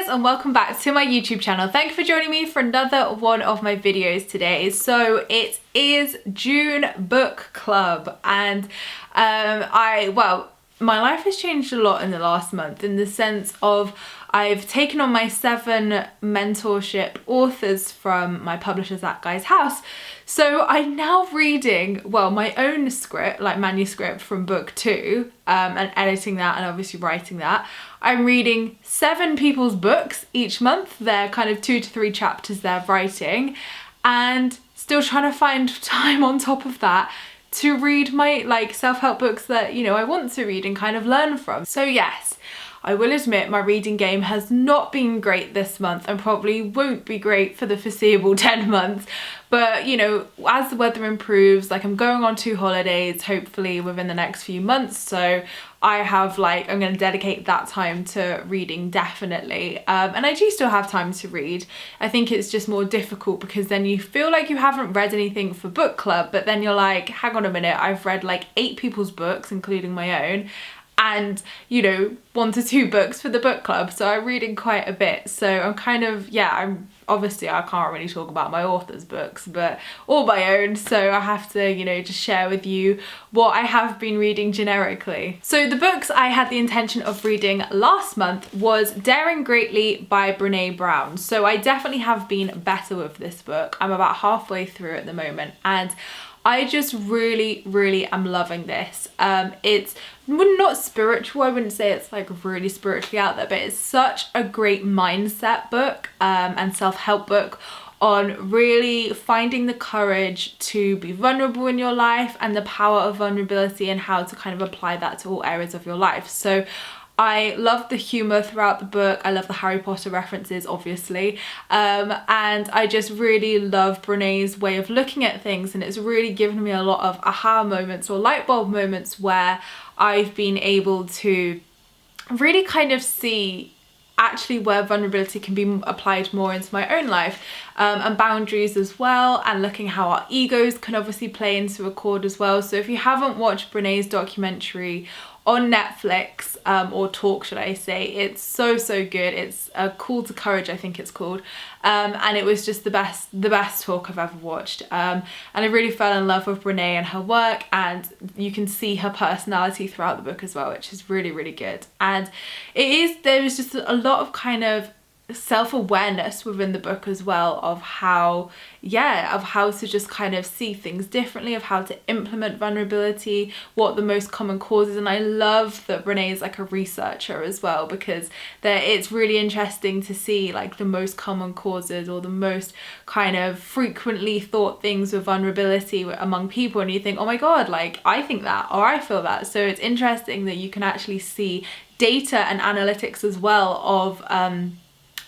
and welcome back to my YouTube channel. Thank you for joining me for another one of my videos today. So it is June book club, and my life has changed a lot in the last month, in the sense of I've taken on my 7 mentorship authors from my publishers at Guy's House. So I'm now reading, well, my own script, like manuscript from book 2, and editing that and obviously writing that. I'm reading 7 people's books each month. They're kind of 2 to 3 chapters they're writing, and still trying to find time on top of that to read my like self-help books that, you know, I want to read and kind of learn from. So yes, I will admit my reading game has not been great this month and probably won't be great for the foreseeable 10 months. But, you know, as the weather improves, like I'm going on 2 holidays, hopefully within the next few months. So I have like, I'm going to dedicate that time to reading, definitely. And I do still have time to read. I think it's just more difficult because then you feel like you haven't read anything for book club, but then you're like, hang on a minute, I've read like 8 people's books, including my own, and, you know, 1 to 2 books for the book club. So I'm reading quite a bit. So I'm kind of, yeah, obviously I can't really talk about my author's books, but all my own. So I have to, you know, just share with you what I have been reading generically. So the books I had the intention of reading last month was Daring Greatly by Brené Brown. So I definitely have been better with this book. I'm about halfway through at the moment, and I just really am loving this. It's not spiritual, I wouldn't say it's like really spiritually out there, but it's such a great mindset book and self-help book on really finding the courage to be vulnerable in your life and the power of vulnerability and how to kind of apply that to all areas of your life. So I love the humour throughout the book. I love the Harry Potter references, obviously. And I just really love Brené's way of looking at things, and it's really given me a lot of aha moments or light bulb moments where I've been able to really kind of see actually where vulnerability can be applied more into my own life, and boundaries as well, and looking how our egos can obviously play into a chord as well. So if you haven't watched Brené's documentary on Netflix, or talk should I say, it's so good. It's a Call to Courage, I think it's called, and it was just the best talk I've ever watched, and I really fell in love with Brené and her work, and you can see her personality throughout the book as well, which is really good. And there was just a lot of kind of self-awareness within the book as well of how to just kind of see things differently, of how to implement vulnerability, what the most common causes. And I love that Brené is like a researcher as well, because it's really interesting to see like the most common causes or the most kind of frequently thought things with vulnerability among people, and you think, oh my god, like I think that, or I feel that. So it's interesting that you can actually see data and analytics as well of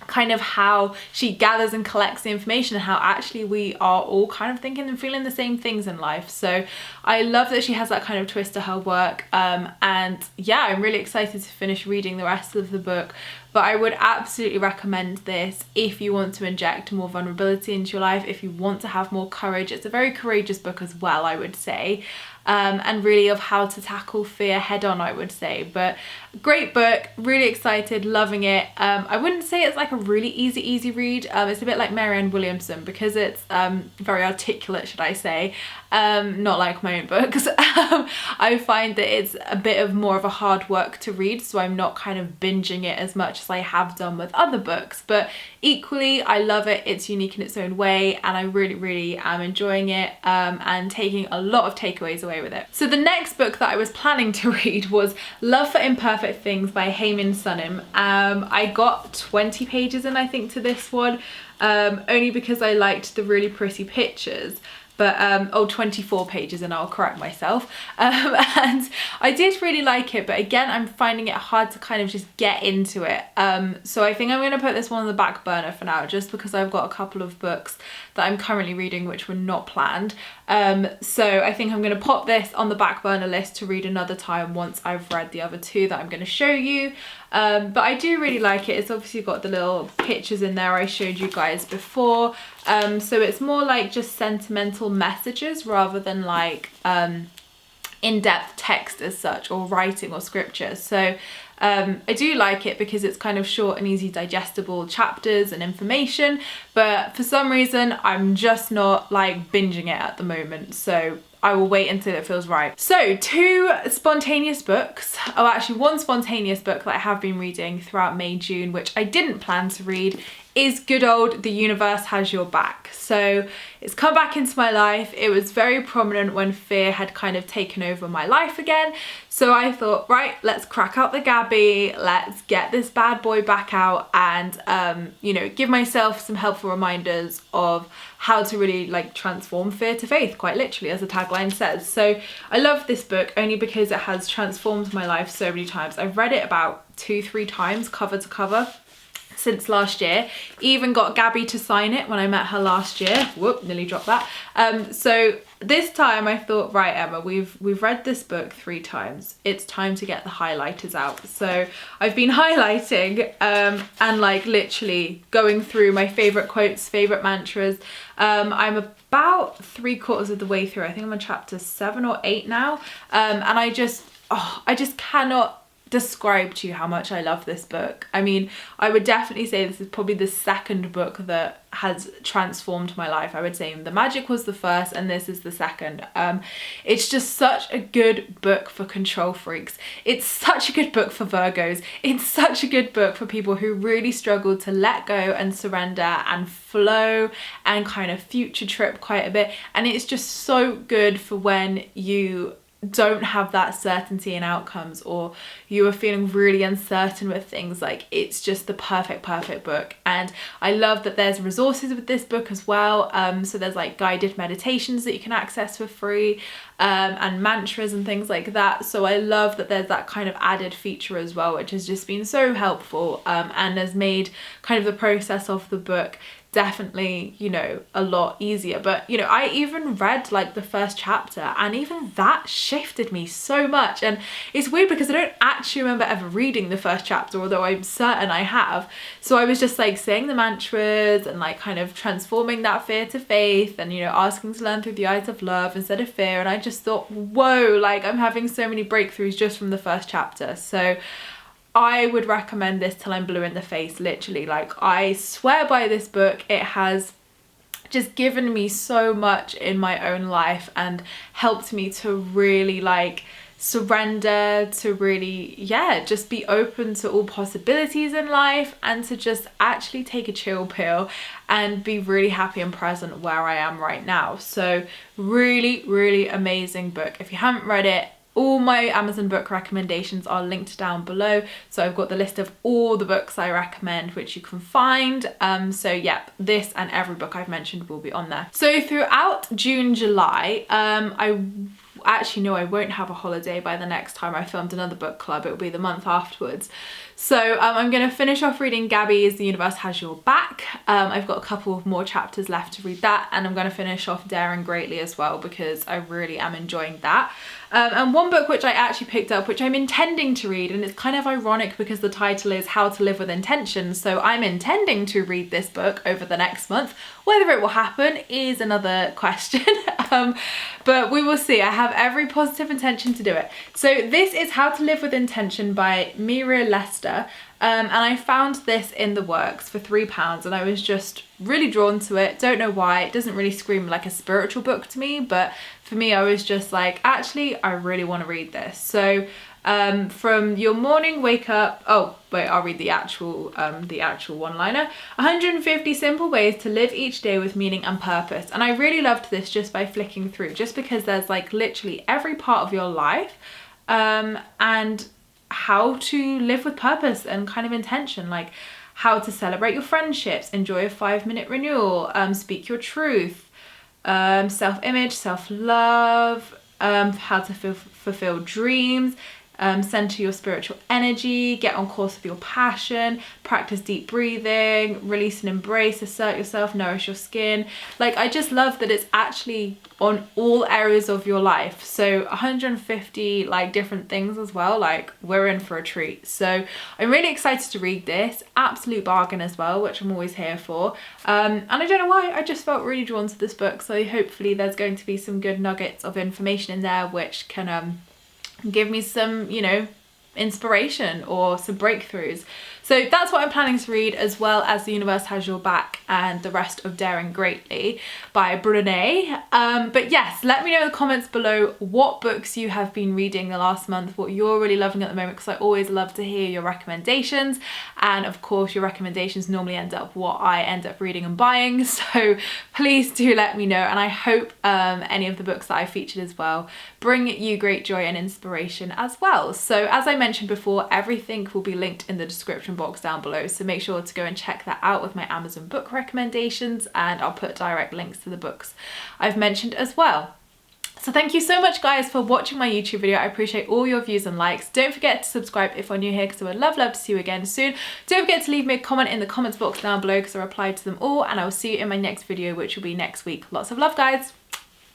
kind of how she gathers and collects the information, and how actually we are all kind of thinking and feeling the same things in life. So I love that she has that kind of twist to her work, and yeah, I'm really excited to finish reading the rest of the book. But I would absolutely recommend this if you want to inject more vulnerability into your life, if you want to have more courage. It's a very courageous book as well, I would say, and really of how to tackle fear head on, I would say. But great book, really excited, loving it. I wouldn't say it's like a really easy read. It's a bit like Marianne Williamson, because it's very articulate, should I say, not like my own books. I find that it's a bit of more of a hard work to read, so I'm not kind of binging it as much as I have done with other books, but equally I love it. It's unique in its own way, and I really am enjoying it, and taking a lot of takeaways away with it. So the next book that I was planning to read was Love for Imperfect Things by Haman Sanam. I got 20 pages in, I think, to this one, only because I liked the really pretty pictures. But 24 pages, and I'll correct myself. And I did really like it, but again, I'm finding it hard to kind of just get into it. So I think I'm going to put this one on the back burner for now, just because I've got a couple of books that I'm currently reading which were not planned. So I think I'm going to pop this on the back burner list to read another time once I've read the other 2 that I'm going to show you. But I do really like it. It's obviously got the little pictures in there I showed you guys before. So it's more like just sentimental messages rather than like in-depth text as such, or writing or scripture. So I do like it because it's kind of short and easy digestible chapters and information, but for some reason I'm just not like binging it at the moment, so I will wait until it feels right. So 2 spontaneous books, oh actually 1 spontaneous book that I have been reading throughout May, June, which I didn't plan to read, is good old The Universe Has Your Back. So it's come back into my life. It was very prominent when fear had kind of taken over my life again. So I thought, right, let's crack out the Gabby, let's get this bad boy back out and, you know, give myself some helpful reminders of how to really like transform fear to faith, quite literally, as the tagline says. So I love this book only because it has transformed my life so many times. I've read it about 2-3 times cover to cover since last year. Even got Gabby to sign it when I met her last year. Whoop, nearly dropped that. So this time I thought, right Emma, we've read this book 3 times. It's time to get the highlighters out. So I've been highlighting and like literally going through my favourite quotes, favourite mantras. I'm about 3/4 of the way through. I think I'm on chapter 7 or 8 now. And I just cannot describe to you how much I love this book. I mean, I would definitely say this is probably the second book that has transformed my life. I would say The Magic was the first and this is the second. It's just such a good book for control freaks. It's such a good book for Virgos. It's such a good book for people who really struggle to let go and surrender and flow and kind of future trip quite a bit. And it's just so good for when you don't have that certainty in outcomes, or you are feeling really uncertain with things. Like, it's just the perfect book. And I love that there's resources with this book as well. So there's like guided meditations that you can access for free, and mantras and things like that. So I love that there's that kind of added feature as well, which has just been so helpful, and has made kind of the process of the book definitely, you know, a lot easier. But you know, I even read like the first chapter and even that shifted me so much. And it's weird because I don't actually remember ever reading the first chapter, although I'm certain I have. So I was just like saying the mantras and like kind of transforming that fear to faith, and you know, asking to learn through the eyes of love instead of fear. And I just thought, whoa, like I'm having so many breakthroughs just from the first chapter. So I would recommend this till I'm blue in the face, literally. Like, I swear by this book. It has just given me so much in my own life and helped me to really like surrender, to really, yeah, just be open to all possibilities in life, and to just actually take a chill pill and be really happy and present where I am right now. So really amazing book. If you haven't read it, all my Amazon book recommendations are linked down below. So I've got the list of all the books I recommend, which you can find. So yep, this and every book I've mentioned will be on there. So throughout June, July, I actually no, I won't have a holiday by the next time I filmed another book club. It will be the month afterwards. So I'm going to finish off reading Gabby's The Universe Has Your Back. I've got a couple of more chapters left to read that, and I'm going to finish off Daring Greatly as well because I really am enjoying that. And one book which I actually picked up, which I'm intending to read, and it's kind of ironic because the title is How to Live with Intention, so I'm intending to read this book over the next month. Whether it will happen is another question, but we will see. I have every positive intention to do it. So this is How to Live with Intention by Mireille, and I found this in the works for £3, and I was just really drawn to it. Don't know why. It doesn't really scream like a spiritual book to me, but for me, I was just like, actually, I really want to read this. So from your morning wake up, oh wait, I'll read the actual one-liner. 150 simple ways to live each day with meaning and purpose. And I really loved this just by flicking through, just because there's like literally every part of your life, and how to live with purpose and kind of intention, like how to celebrate your friendships, enjoy a 5-minute renewal, speak your truth, self-image, self-love, how to fulfill dreams, center your spiritual energy, get on course with your passion, practice deep breathing, release and embrace, assert yourself, nourish your skin. Like, I just love that it's actually on all areas of your life. So 150 like different things as well. Like, we're in for a treat. So I'm really excited to read this. Absolute bargain as well, which I'm always here for. And I don't know why, I just felt really drawn to this book. So hopefully there's going to be some good nuggets of information in there which can give me some, you know, inspiration or some breakthroughs. So that's what I'm planning to read, as well as The Universe Has Your Back and the rest of Daring Greatly by Bren. But yes, let me know in the comments below what books you have been reading the last month, what you're really loving at the moment, because I always love to hear your recommendations. And of course, your recommendations normally end up what I end up reading and buying. So please do let me know. And I hope any of the books that I featured as well bring you great joy and inspiration as well. So as I mentioned before, everything will be linked in the description box down below, so make sure to go and check that out with my Amazon book recommendations, and I'll put direct links to the books I've mentioned as well. So thank you so much guys for watching my YouTube video. I appreciate all your views and likes. Don't forget to subscribe if you're new here, because I would love to see you again soon. Don't forget to leave me a comment in the comments box down below, because I reply to them all, and I will see you in my next video, which will be next week. Lots of love guys.